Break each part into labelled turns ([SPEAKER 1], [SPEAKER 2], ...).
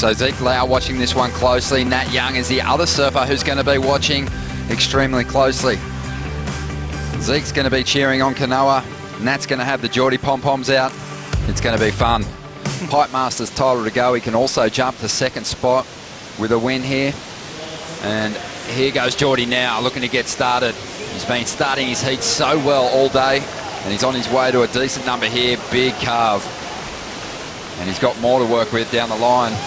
[SPEAKER 1] So Zeke Lau watching this one closely. Nat Young is the other surfer who's going to be watching extremely closely. Zeke's going to be cheering on Kanoa. Nat's going to have the Jordy pom-poms out. It's going to be fun. Pipe Master's title to go. He can also jump to second spot with a win here. And here goes Jordy now, looking to get started. He's been starting his heat so well all day, and he's on his way to a decent number here. Big carve. And he's got more to work with down the line.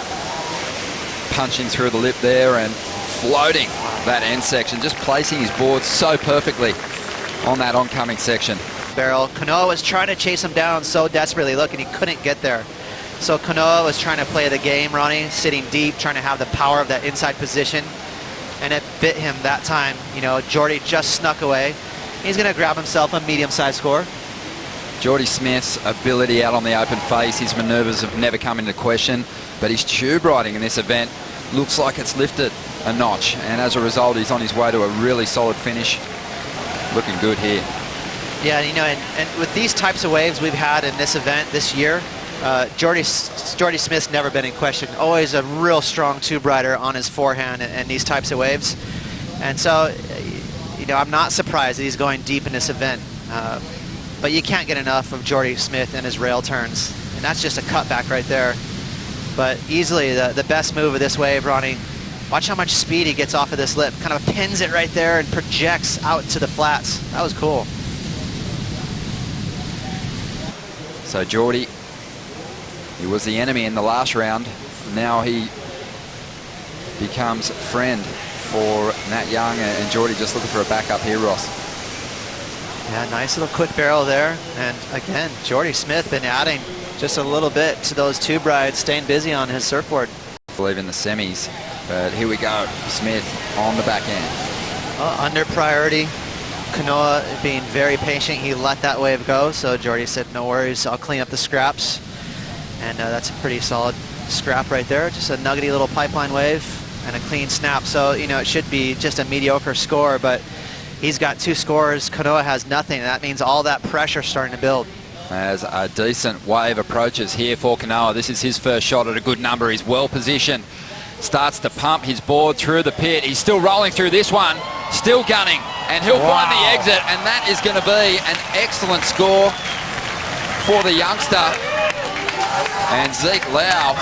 [SPEAKER 1] Punching through the lip there and floating that end section, just placing his board so perfectly on that oncoming section.
[SPEAKER 2] Barrel. Kanoa was trying to chase him down so desperately, look, and he couldn't get there. So Kanoa was trying to play the game, Ronnie, sitting deep, trying to have the power of that inside position, and it bit him that time. You know, Jordy just snuck away. He's going to grab himself a medium-sized score.
[SPEAKER 1] Jordy Smith's ability out on the open face, his manoeuvres have never come into question, but his tube riding in this event looks like it's lifted a notch, and as a result, he's on his way to a really solid finish. Looking good here.
[SPEAKER 2] Yeah, you know, and with these types of waves we've had in this event this year, Jordy Smith's never been in question. Always a real strong tube rider on his forehand and these types of waves. And so, you know, I'm not surprised that he's going deep in this event. But you can't get enough of Jordy Smith and his rail turns. And that's just a cutback right there. But easily the best move of this wave, Ronnie. Watch how much speed he gets off of this lip. Kind of pins it right there and projects out to the flats. That was cool.
[SPEAKER 1] So Jordy, he was the enemy in the last round. Now he becomes friend for Nat Young, and Jordy just looking for a backup here, Ross.
[SPEAKER 2] Yeah, nice little quick barrel there. And again, Jordy Smith been adding just a little bit to those tube rides, staying busy on his surfboard.
[SPEAKER 1] I believe in the semis, but here we go. Smith on the back end.
[SPEAKER 2] Under priority. Kanoa being very patient, he let that wave go, so Jordy said, no worries, I'll clean up the scraps. And that's a pretty solid scrap right there, just a nuggety little pipeline wave and a clean snap. So, you know, it should be just a mediocre score, but he's got 2 scores, Kanoa has nothing, and that means all that pressure starting to build.
[SPEAKER 1] As a decent wave approaches here for Kanoa, this is his first shot at a good number. He's well positioned, starts to pump his board through the pit. He's still rolling through this one, still gunning, and he'll find the exit, and that is going to be an excellent score for the youngster. And Zeke Lau,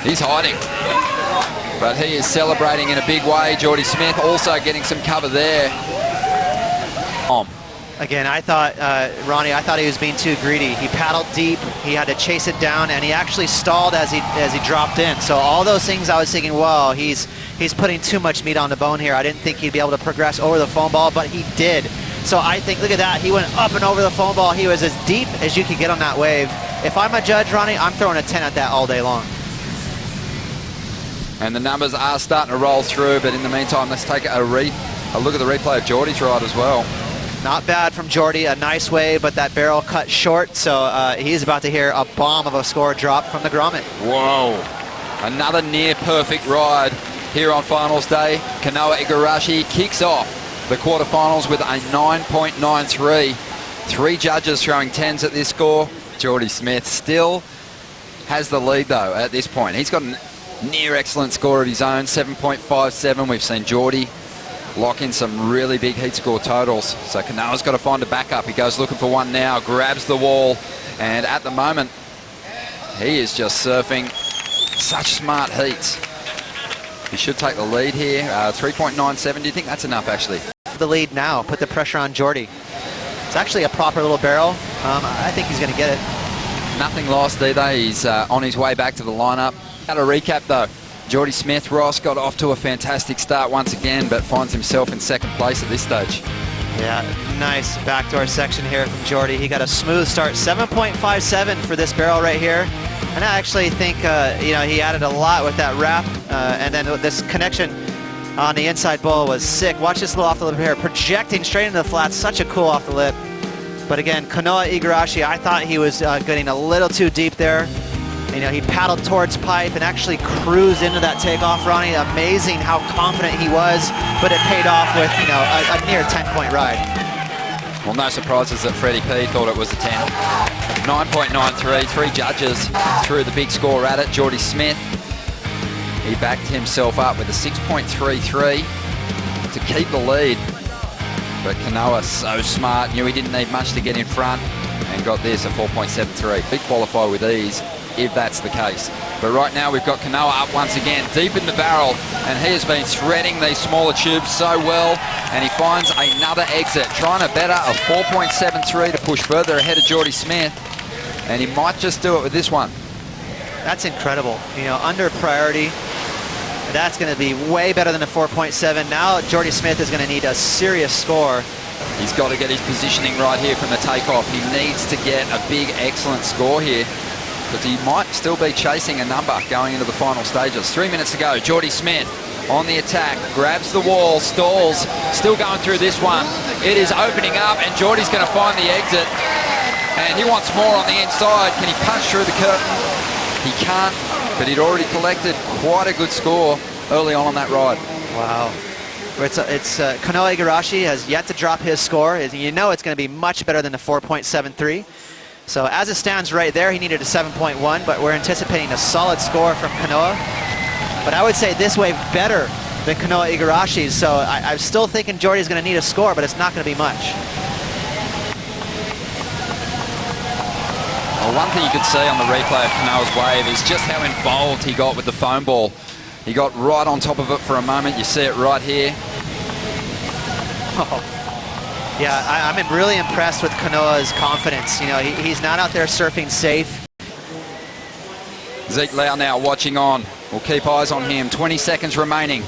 [SPEAKER 1] he's hiding, but he is celebrating in a big way. Jordy Smith also getting some cover there.
[SPEAKER 2] Again, I thought, Ronnie, I thought he was being too greedy. He paddled deep, he had to chase it down, and he actually stalled as he dropped in. So all those things I was thinking, whoa, he's putting too much meat on the bone here. I didn't think he'd be able to progress over the foam ball, but he did. So I think, look at that, he went up and over the foam ball. He was as deep as you could get on that wave. If I'm a judge, Ronnie, I'm throwing a 10 at that all day long.
[SPEAKER 1] And the numbers are starting to roll through, but in the meantime, let's take a look at the replay of Jordy's ride as well.
[SPEAKER 2] Not bad from Jordy, a nice wave, but that barrel cut short, so he's about to hear a bomb of a score drop from the grommet.
[SPEAKER 1] Whoa, another near perfect ride here on finals day. Kanoa Igarashi kicks off the quarterfinals with a 9.93. 3 judges throwing 10s at this score. Jordy Smith still has the lead though at this point. He's got a near excellent score of his own, 7.57. We've seen Jordy lock in some really big heat score totals. So Kanoa's got to find a backup. He goes looking for one now, grabs the wall, and at the moment, he is just surfing such smart heats. He should take the lead here. 3.97, do you think that's enough actually?
[SPEAKER 2] The lead now, put the pressure on Jordy. It's actually a proper little barrel. I think he's going to get it.
[SPEAKER 1] Nothing lost either. He's on his way back to the lineup. How to recap though. Jordy Smith, Ross, got off to a fantastic start once again, but finds himself in second place at this stage.
[SPEAKER 2] Yeah, nice backdoor section here from Jordy. He got a smooth start, 7.57 for this barrel right here. And I actually think, you know, he added a lot with that wrap, and then this connection on the inside bowl was sick. Watch this little off the lip here, projecting straight into the flats, such a cool off the lip. But again, Kanoa Igarashi, I thought he was getting a little too deep there. You know, he paddled towards pipe and actually cruised into that takeoff, Ronnie. Amazing how confident he was, but it paid off with, you know, a near 10-point ride.
[SPEAKER 1] Well, no surprises that Freddie P thought it was a 10. 9.93, 3 judges threw the big score at it. Jordy Smith He backed himself up with a 6.33 to keep the lead. But Kanoa, so smart, knew he didn't need much to get in front and got this, a 4.73. Big qualify with ease, if that's the case. But right now we've got Kanoa up once again, deep in the barrel, and he has been threading these smaller tubes so well, and he finds another exit, trying to better a 4.73 to push further ahead of Jordy Smith, and he might just do it with this one.
[SPEAKER 2] That's incredible. You know, under priority, that's going to be way better than a 4.7. Now Jordy Smith is going to need a serious score.
[SPEAKER 1] He's got to get his positioning right here from the takeoff. He needs to get a big, excellent score here, because he might still be chasing a number going into the final stages. 3 minutes to go. Jordy Smith on the attack, grabs the wall, stalls, still going through this one. It is opening up, and Jordy's going to find the exit, and he wants more on the inside. Can he punch through the curtain? He can't, but he'd already collected quite a good score early on that ride.
[SPEAKER 2] Wow. It's Kanoa Igarashi has yet to drop his score. You know it's going to be much better than a 4.73. So as it stands right there, he needed a 7.1, but we're anticipating a solid score from Kanoa. But I would say this wave better than Kanoa Igarashi's, so I'm still thinking Jordy's going to need a score, but it's not going to be much.
[SPEAKER 1] Well, one thing you could see on the replay of Kanoa's wave is just how involved he got with the foam ball. He got right on top of it for a moment. You see it right here.
[SPEAKER 2] Oh. Yeah, I'm really impressed with Kanoa's confidence. You know, he's not out there surfing safe.
[SPEAKER 1] Zeke Lau now watching on. We'll keep eyes on him. 20 seconds remaining.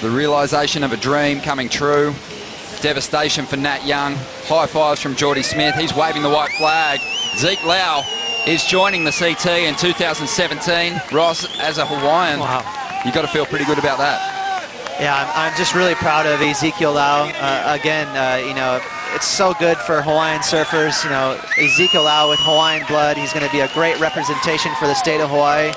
[SPEAKER 1] The realisation of a dream coming true. Devastation for Nat Young. High fives from Jordy Smith. He's waving the white flag. Zeke Lau is joining the CT in 2017. Ross, as a Hawaiian,
[SPEAKER 2] wow,
[SPEAKER 1] you've got to feel pretty good about that.
[SPEAKER 2] Yeah, I'm just really proud of Ezekiel Lau. Again, you know, it's so good for Hawaiian surfers. You know, Ezekiel Lau with Hawaiian blood. He's going to be a great representation for the state of Hawaii.